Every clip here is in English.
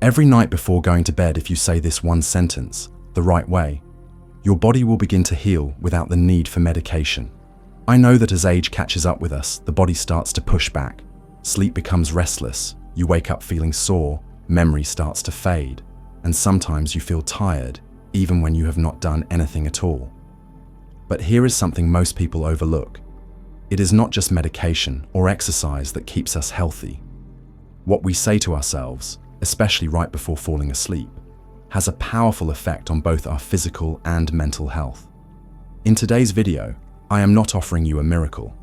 Every night before going to bed, if you say this one sentence the right way, your body will begin to heal without the need for medication. I know that as age catches up with us, the body starts to push back. Sleep becomes restless, you wake up feeling sore, memory starts to fade, and sometimes you feel tired, even when you have not done anything at all. But here is something most people overlook. It is not just medication or exercise that keeps us healthy. What we say to ourselves, especially right before falling asleep, has a powerful effect on both our physical and mental health. In today's video, I am not offering you a miracle.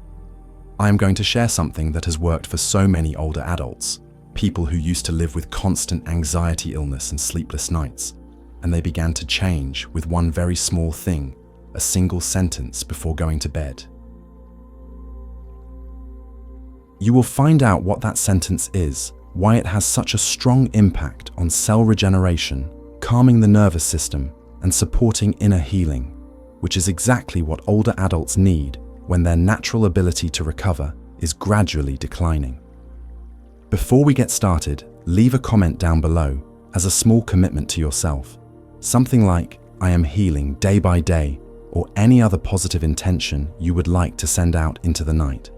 I am going to share something that has worked for so many older adults, people who used to live with constant anxiety, illness, and sleepless nights, and they began to change with one very small thing, a single sentence before going to bed. You will find out what that sentence is, why it has such a strong impact on cell regeneration, calming the nervous system, and supporting inner healing, which is exactly what older adults need when their natural ability to recover is gradually declining. Before we get started, leave a comment down below as a small commitment to yourself. Something like, "I am healing day by day," or any other positive intention you would like to send out into the night.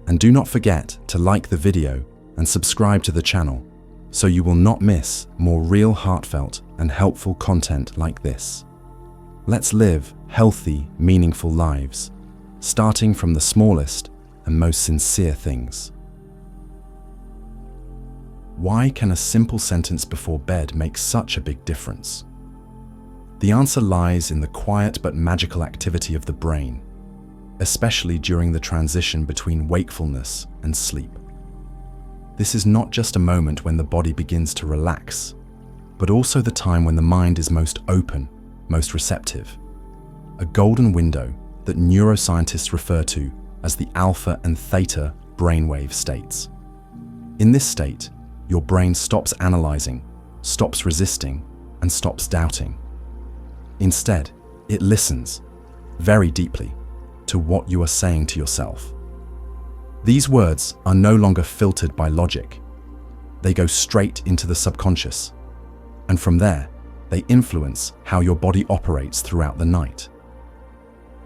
And do not forget to like the video and subscribe to the channel so you will not miss more real, heartfelt, and helpful content like this. Let's live healthy, meaningful lives, starting from the smallest and most sincere things. Why can a simple sentence before bed make such a big difference? The answer lies in the quiet but magical activity of the brain, especially during the transition between wakefulness and sleep. This is not just a moment when the body begins to relax, but also the time when the mind is most open, most receptive. A golden window that neuroscientists refer to as the alpha and theta brainwave states. In this state, your brain stops analyzing, stops resisting, and stops doubting. Instead, it listens, very deeply, to what you are saying to yourself. These words are no longer filtered by logic. They go straight into the subconscious, and from there, they influence how your body operates throughout the night.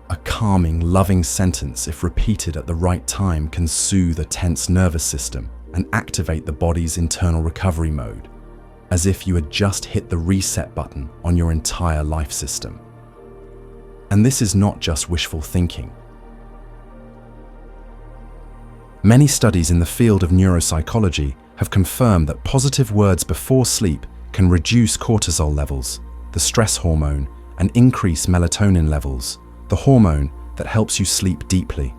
A calming, loving sentence, if repeated at the right time, can soothe a tense nervous system and activate the body's internal recovery mode, as if you had just hit the reset button on your entire life system. And this is not just wishful thinking. Many studies in the field of neuropsychology have confirmed that positive words before sleep can reduce cortisol levels, the stress hormone, and increase melatonin levels, the hormone that helps you sleep deeply.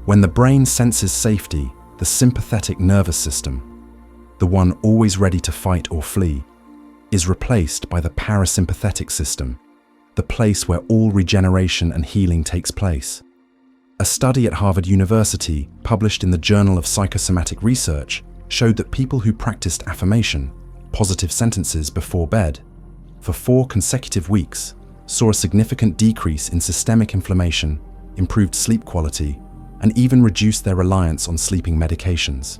When the brain senses safety, the sympathetic nervous system, the one always ready to fight or flee, is replaced by the parasympathetic system, the place where all regeneration and healing takes place. A study at Harvard University, published in the Journal of Psychosomatic Research, showed that people who practiced affirmation, positive sentences before bed, for 4 consecutive weeks, saw a significant decrease in systemic inflammation, improved sleep quality, and even reduced their reliance on sleeping medications.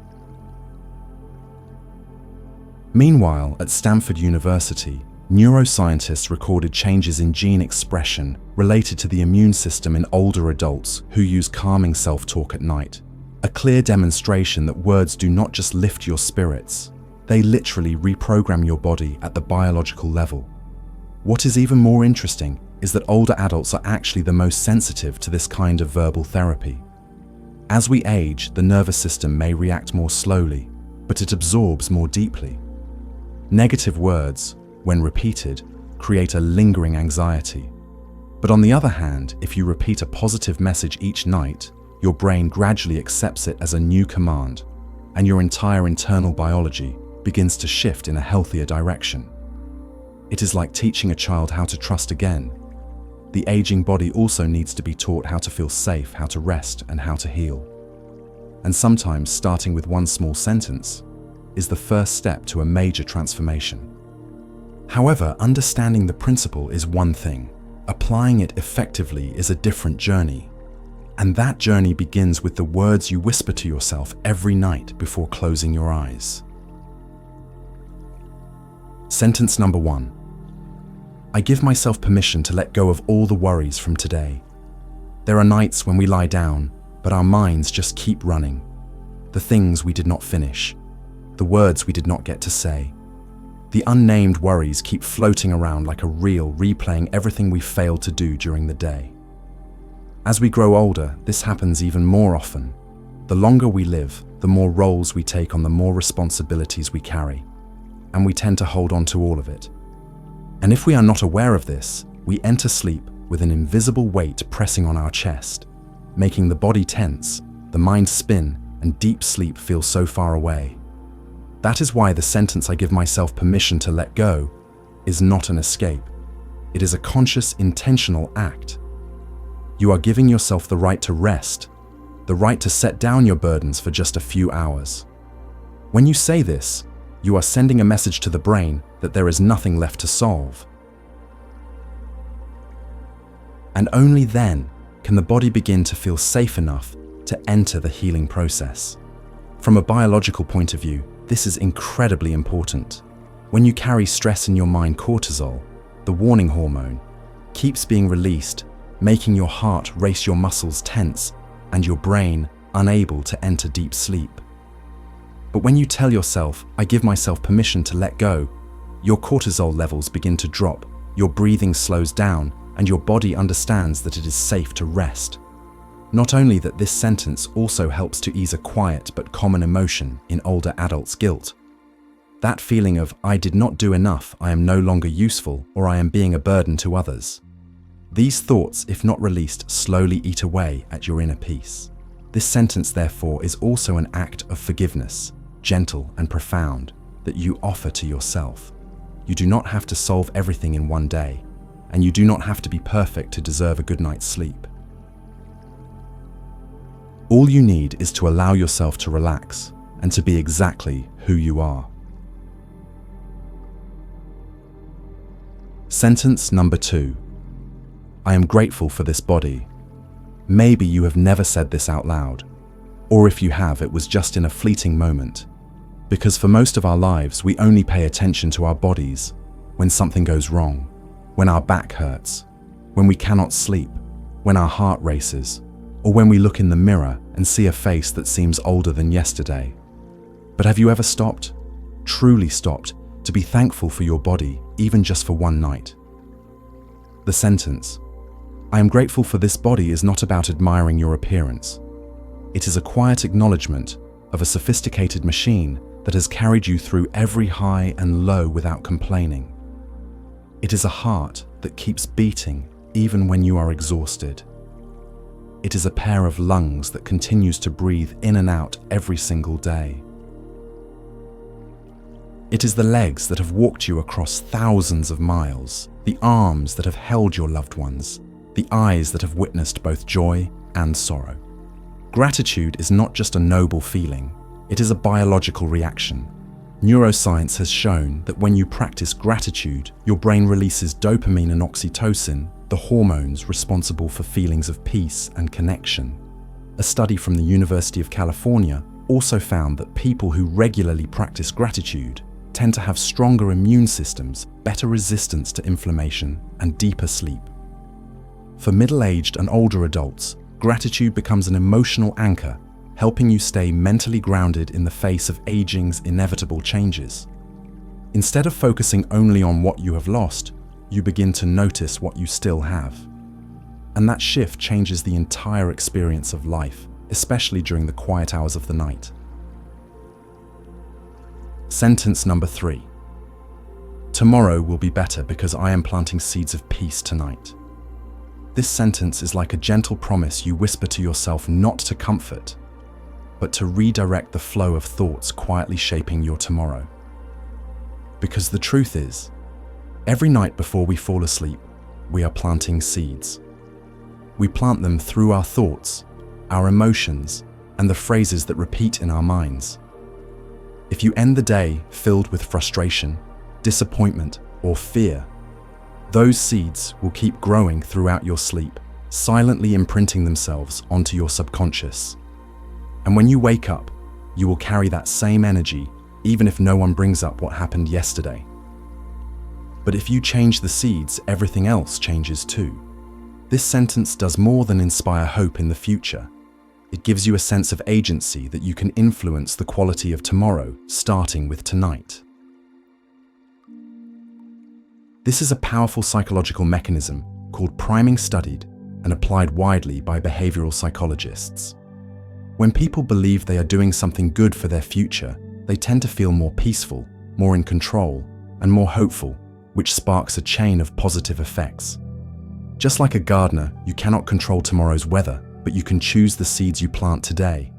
Meanwhile, at Stanford University, neuroscientists recorded changes in gene expression related to the immune system in older adults who use calming self-talk at night. A clear demonstration that words do not just lift your spirits, they literally reprogram your body at the biological level. What is even more interesting is that older adults are actually the most sensitive to this kind of verbal therapy. As we age, the nervous system may react more slowly, but it absorbs more deeply. Negative words, when repeated, create a lingering anxiety. But on the other hand, if you repeat a positive message each night, your brain gradually accepts it as a new command, and your entire internal biology begins to shift in a healthier direction. It is like teaching a child how to trust again. The aging body also needs to be taught how to feel safe, how to rest, and how to heal. And sometimes starting with one small sentence is the first step to a major transformation. However, understanding the principle is one thing. Applying it effectively is a different journey. And that journey begins with the words you whisper to yourself every night before closing your eyes. Sentence number 1. I give myself permission to let go of all the worries from today. There are nights when we lie down, but our minds just keep running. The things we did not finish, the words we did not get to say. The unnamed worries keep floating around like a reel, replaying everything we failed to do during the day. As we grow older, this happens even more often. The longer we live, the more roles we take on, the more responsibilities we carry, and we tend to hold on to all of it. And if we are not aware of this, we enter sleep with an invisible weight pressing on our chest, making the body tense, the mind spin, and deep sleep feel so far away. That is why the sentence "I give myself permission to let go" is not an escape. It is a conscious, intentional act. You are giving yourself the right to rest, the right to set down your burdens for just a few hours. When you say this, you are sending a message to the brain that there is nothing left to solve. And only then can the body begin to feel safe enough to enter the healing process. From a biological point of view, this is incredibly important. When you carry stress in your mind, cortisol, the warning hormone, keeps being released, making your heart race, your muscles tense, and your brain unable to enter deep sleep. But when you tell yourself, "I give myself permission to let go," your cortisol levels begin to drop, your breathing slows down, and your body understands that it is safe to rest. Not only that, this sentence also helps to ease a quiet but common emotion in older adults: guilt. That feeling of "I did not do enough, I am no longer useful, or I am being a burden to others." These thoughts, if not released, slowly eat away at your inner peace. This sentence, therefore, is also an act of forgiveness, gentle and profound, that you offer to yourself. You do not have to solve everything in one day, and you do not have to be perfect to deserve a good night's sleep. All you need is to allow yourself to relax and to be exactly who you are. Sentence number 2. I am grateful for this body. Maybe you have never said this out loud, or if you have, it was just in a fleeting moment. Because for most of our lives, we only pay attention to our bodies when something goes wrong, when our back hurts, when we cannot sleep, when our heart races, or when we look in the mirror and see a face that seems older than yesterday. But have you ever stopped, truly stopped, to be thankful for your body, even just for one night? The sentence, "I am grateful for this body," is not about admiring your appearance. It is a quiet acknowledgement of a sophisticated machine that has carried you through every high and low without complaining. It is a heart that keeps beating even when you are exhausted. It is a pair of lungs that continues to breathe in and out every single day. It is the legs that have walked you across thousands of miles, the arms that have held your loved ones, the eyes that have witnessed both joy and sorrow. Gratitude is not just a noble feeling, it is a biological reaction. Neuroscience has shown that when you practice gratitude, your brain releases dopamine and oxytocin, the hormones responsible for feelings of peace and connection. A study from the University of California also found that people who regularly practice gratitude tend to have stronger immune systems, better resistance to inflammation, and deeper sleep. For middle-aged and older adults, gratitude becomes an emotional anchor, helping you stay mentally grounded in the face of aging's inevitable changes. Instead of focusing only on what you have lost, you begin to notice what you still have. And that shift changes the entire experience of life, especially during the quiet hours of the night. Sentence number 3. Tomorrow will be better because I am planting seeds of peace tonight. This sentence is like a gentle promise you whisper to yourself, not to comfort, but to redirect the flow of thoughts quietly shaping your tomorrow. Because the truth is, every night before we fall asleep, we are planting seeds. We plant them through our thoughts, our emotions, and the phrases that repeat in our minds. If you end the day filled with frustration, disappointment, or fear, those seeds will keep growing throughout your sleep, silently imprinting themselves onto your subconscious. And when you wake up, you will carry that same energy, even if no one brings up what happened yesterday. But if you change the seeds, everything else changes too. This sentence does more than inspire hope in the future. It gives you a sense of agency that you can influence the quality of tomorrow, starting with tonight. This is a powerful psychological mechanism called priming, studied and applied widely by behavioral psychologists. When people believe they are doing something good for their future, they tend to feel more peaceful, more in control, and more hopeful, which sparks a chain of positive effects. Just like a gardener, you cannot control tomorrow's weather, but you can choose the seeds you plant today.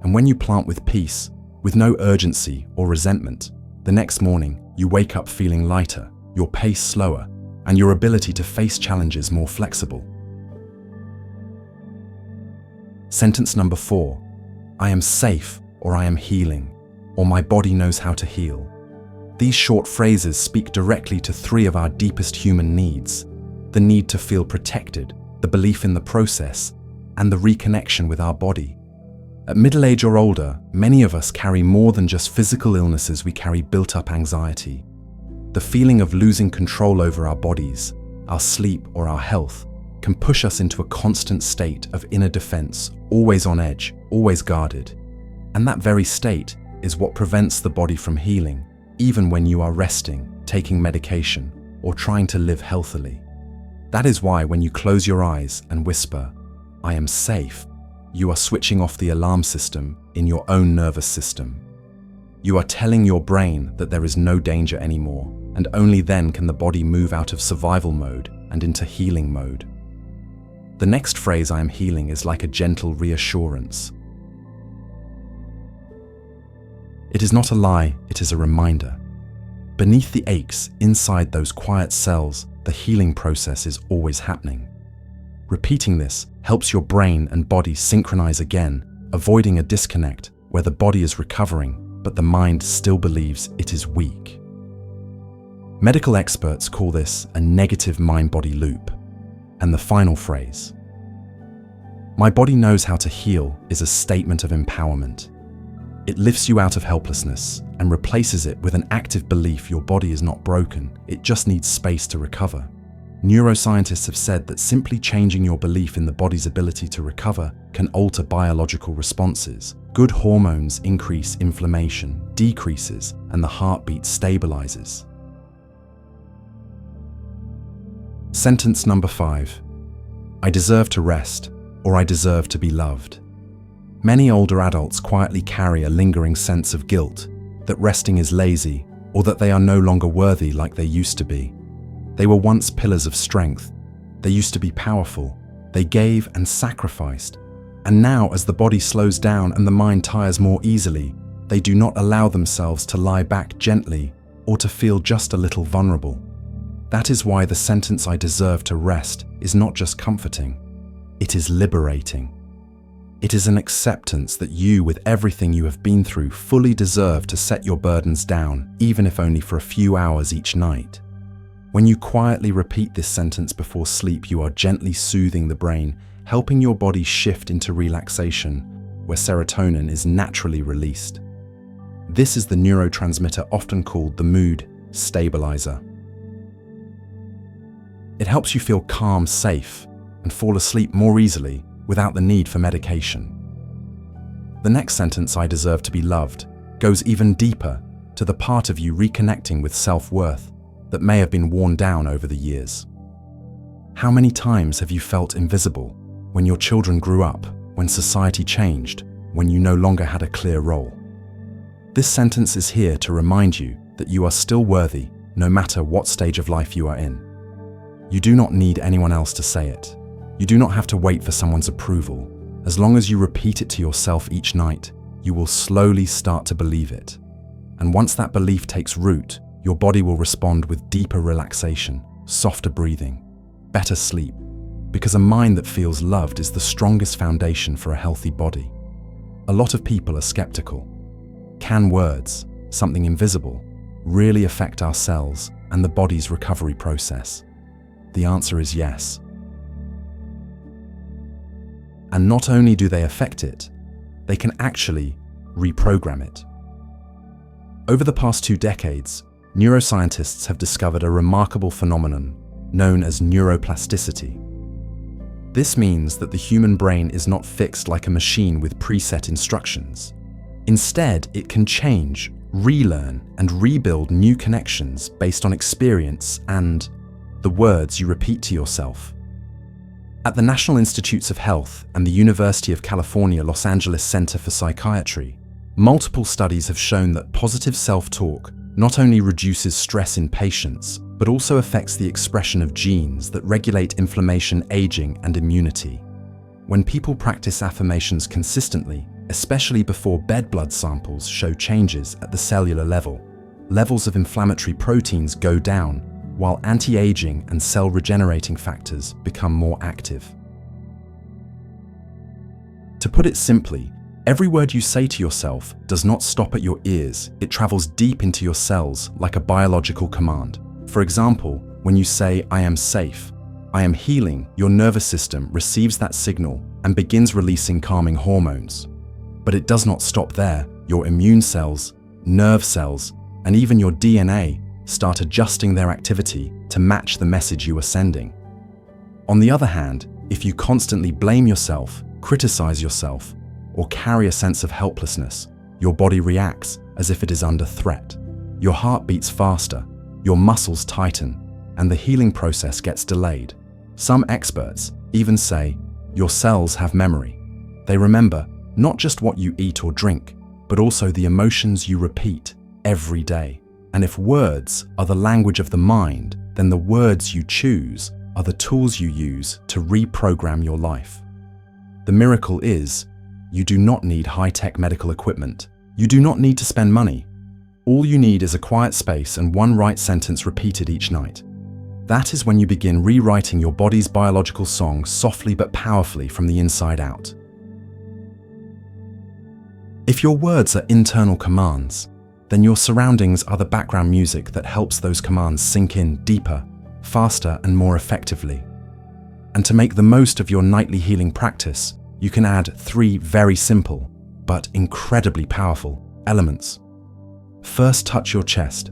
And when you plant with peace, with no urgency or resentment, the next morning you wake up feeling lighter, your pace slower, and your ability to face challenges more flexible. Sentence number 4. I am safe, or I am healing, or my body knows how to heal. These short phrases speak directly to 3 of our deepest human needs: the need to feel protected, the belief in the process, and the reconnection with our body. At middle age or older, many of us carry more than just physical illnesses. We carry built-up anxiety. The feeling of losing control over our bodies, our sleep, or our health can push us into a constant state of inner defense, always on edge, always guarded. And that very state is what prevents the body from healing, even when you are resting, taking medication, or trying to live healthily. That is why when you close your eyes and whisper, "I am safe," you are switching off the alarm system in your own nervous system. You are telling your brain that there is no danger anymore, and only then can the body move out of survival mode and into healing mode. The next phrase, "I am healing," is like a gentle reassurance. It is not a lie, it is a reminder. Beneath the aches, inside those quiet cells, the healing process is always happening. Repeating this helps your brain and body synchronize again, avoiding a disconnect where the body is recovering, but the mind still believes it is weak. Medical experts call this a negative mind-body loop. And the final phrase, "My body knows how to heal," is a statement of empowerment. It lifts you out of helplessness and replaces it with an active belief your body is not broken, it just needs space to recover. Neuroscientists have said that simply changing your belief in the body's ability to recover can alter biological responses. Good hormones increase, inflammation decreases, and the heartbeat stabilizes. Sentence number 5. I deserve to rest, or I deserve to be loved. Many older adults quietly carry a lingering sense of guilt that resting is lazy, or that they are no longer worthy like they used to be. They were once pillars of strength. They used to be powerful. They gave and sacrificed. And now, as the body slows down and the mind tires more easily, they do not allow themselves to lie back gently or to feel just a little vulnerable. That is why the sentence "I deserve to rest" is not just comforting, it is liberating. It is an acceptance that you, with everything you have been through, fully deserve to set your burdens down, even if only for a few hours each night. When you quietly repeat this sentence before sleep, you are gently soothing the brain, helping your body shift into relaxation, where serotonin is naturally released. This is the neurotransmitter often called the mood stabilizer. It helps you feel calm, safe, and fall asleep more easily without the need for medication. The next sentence, "I deserve to be loved," goes even deeper to the part of you reconnecting with self-worth that may have been worn down over the years. How many times have you felt invisible when your children grew up, when society changed, when you no longer had a clear role? This sentence is here to remind you that you are still worthy, no matter what stage of life you are in. You do not need anyone else to say it. You do not have to wait for someone's approval. As long as you repeat it to yourself each night, you will slowly start to believe it. And once that belief takes root, your body will respond with deeper relaxation, softer breathing, better sleep, because a mind that feels loved is the strongest foundation for a healthy body. A lot of people are skeptical. Can words, something invisible, really affect our cells and the body's recovery process? The answer is yes. And not only do they affect it, they can actually reprogram it. Over the past 2 decades, neuroscientists have discovered a remarkable phenomenon known as neuroplasticity. This means that the human brain is not fixed like a machine with preset instructions. Instead, it can change, relearn, and rebuild new connections based on experience and the words you repeat to yourself. At the National Institutes of Health and the University of California, Los Angeles Center for Psychiatry, multiple studies have shown that positive self-talk not only reduces stress in patients, but also affects the expression of genes that regulate inflammation, aging, and immunity. When people practice affirmations consistently, especially before bed blood samples show changes at the cellular level, levels of inflammatory proteins go down, while anti-aging and cell-regenerating factors become more active. To put it simply, every word you say to yourself does not stop at your ears, it travels deep into your cells like a biological command. For example, when you say, "I am safe," "I am healing," your nervous system receives that signal and begins releasing calming hormones. But it does not stop there. Your immune cells, nerve cells, and even your DNA start adjusting their activity to match the message you are sending. On the other hand, if you constantly blame yourself, criticize yourself, or carry a sense of helplessness, your body reacts as if it is under threat. Your heart beats faster, your muscles tighten, and the healing process gets delayed. Some experts even say your cells have memory. They remember not just what you eat or drink, but also the emotions you repeat every day. And if words are the language of the mind, then the words you choose are the tools you use to reprogram your life. The miracle is, you do not need high-tech medical equipment. You do not need to spend money. All you need is a quiet space and one right sentence repeated each night. That is when you begin rewriting your body's biological song softly but powerfully from the inside out. If your words are internal commands, then your surroundings are the background music that helps those commands sink in deeper, faster, and more effectively. And to make the most of your nightly healing practice, you can add 3 very simple, but incredibly powerful elements. First, touch your chest.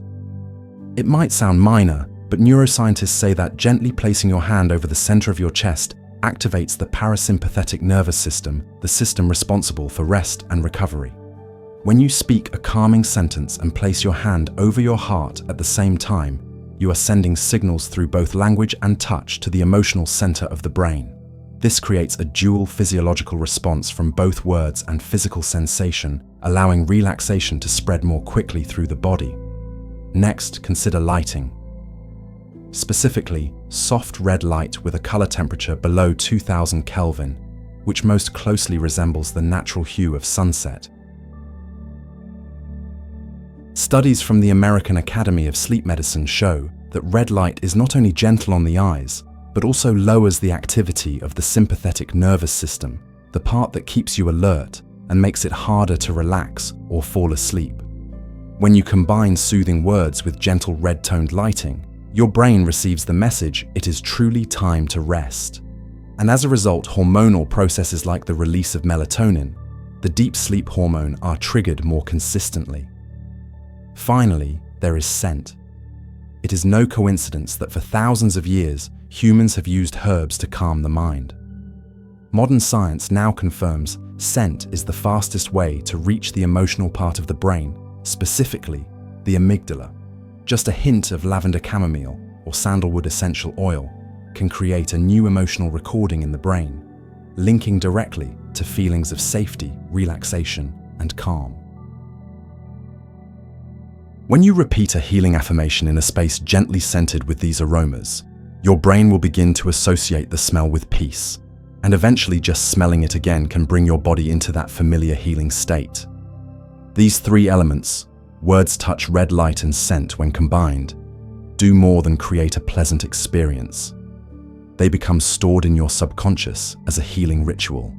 It might sound minor, but neuroscientists say that gently placing your hand over the center of your chest activates the parasympathetic nervous system, the system responsible for rest and recovery. When you speak a calming sentence and place your hand over your heart at the same time, you are sending signals through both language and touch to the emotional center of the brain. This creates a dual physiological response from both words and physical sensation, allowing relaxation to spread more quickly through the body. Next, consider lighting. Specifically, soft red light with a color temperature below 2000 Kelvin, which most closely resembles the natural hue of sunset. Studies from the American Academy of Sleep Medicine show that red light is not only gentle on the eyes, but also lowers the activity of the sympathetic nervous system, the part that keeps you alert and makes it harder to relax or fall asleep. When you combine soothing words with gentle red-toned lighting, your brain receives the message it is truly time to rest. And as a result, hormonal processes like the release of melatonin, the deep sleep hormone, are triggered more consistently. Finally, there is scent. It is no coincidence that for thousands of years, humans have used herbs to calm the mind. Modern science now confirms scent is the fastest way to reach the emotional part of the brain, specifically the amygdala. Just a hint of lavender chamomile or sandalwood essential oil can create a new emotional recording in the brain, linking directly to feelings of safety, relaxation, and calm. When you repeat a healing affirmation in a space gently scented with these aromas, your brain will begin to associate the smell with peace, and eventually just smelling it again can bring your body into that familiar healing state. These 3 elements, words, touch, red light, and scent, when combined, do more than create a pleasant experience. They become stored in your subconscious as a healing ritual.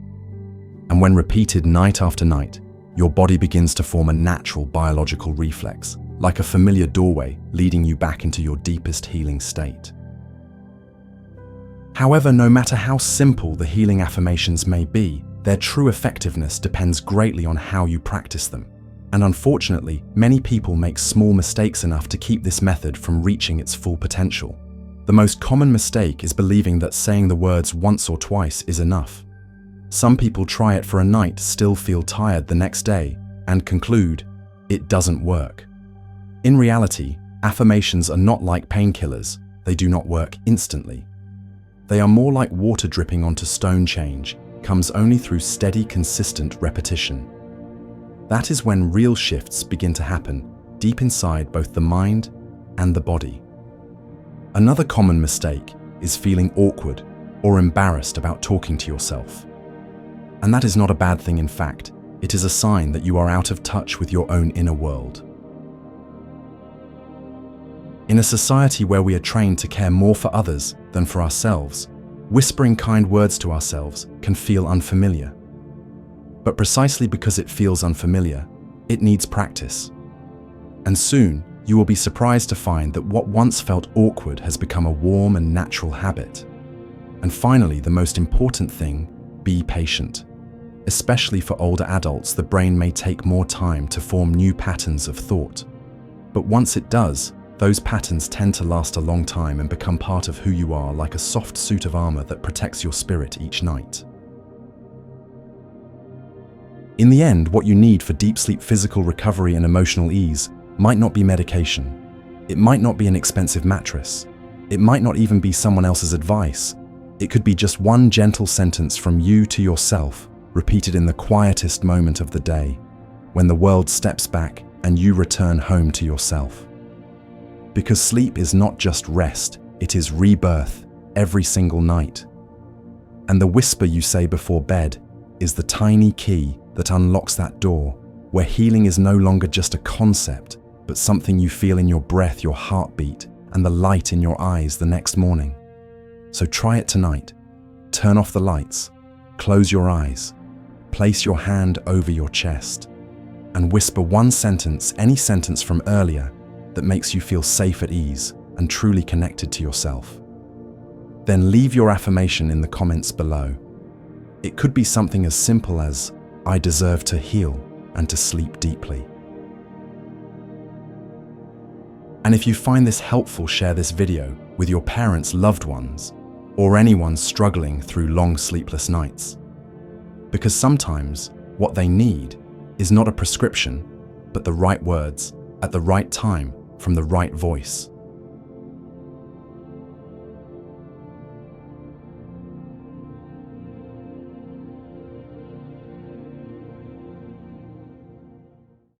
And when repeated night after night, your body begins to form a natural biological reflex, like a familiar doorway leading you back into your deepest healing state. However, no matter how simple the healing affirmations may be, their true effectiveness depends greatly on how you practice them. And unfortunately, many people make small mistakes enough to keep this method from reaching its full potential. The most common mistake is believing that saying the words once or twice is enough. Some people try it for a night, still feel tired the next day, and conclude it doesn't work. In reality, affirmations are not like painkillers. They do not work instantly. They are more like water dripping onto stone. Change comes only through steady, consistent repetition. That is when real shifts begin to happen, deep inside both the mind and the body. Another common mistake is feeling awkward or embarrassed about talking to yourself. And that is not a bad thing. In fact, it is a sign that you are out of touch with your own inner world. In a society where we are trained to care more for others than for ourselves, whispering kind words to ourselves can feel unfamiliar. But precisely because it feels unfamiliar, it needs practice. And soon, you will be surprised to find that what once felt awkward has become a warm and natural habit. And finally, the most important thing, be patient. Especially for older adults, the brain may take more time to form new patterns of thought. But once it does, those patterns tend to last a long time and become part of who you are, like a soft suit of armor that protects your spirit each night. In the end, what you need for deep sleep, physical recovery, and emotional ease might not be medication. It might not be an expensive mattress. It might not even be someone else's advice. It could be just one gentle sentence from you to yourself, repeated in the quietest moment of the day, when the world steps back and you return home to yourself. Because sleep is not just rest, it is rebirth every single night. And the whisper you say before bed is the tiny key that unlocks that door, where healing is no longer just a concept, but something you feel in your breath, your heartbeat, and the light in your eyes the next morning. So try it tonight. Turn off the lights, close your eyes, place your hand over your chest, and whisper one sentence, any sentence from earlier, that makes you feel safe, at ease, and truly connected to yourself. Then leave your affirmation in the comments below. It could be something as simple as, "I deserve to heal and to sleep deeply." And if you find this helpful, share this video with your parents, loved ones, or anyone struggling through long sleepless nights. Because sometimes what they need is not a prescription, but the right words at the right time from the right voice.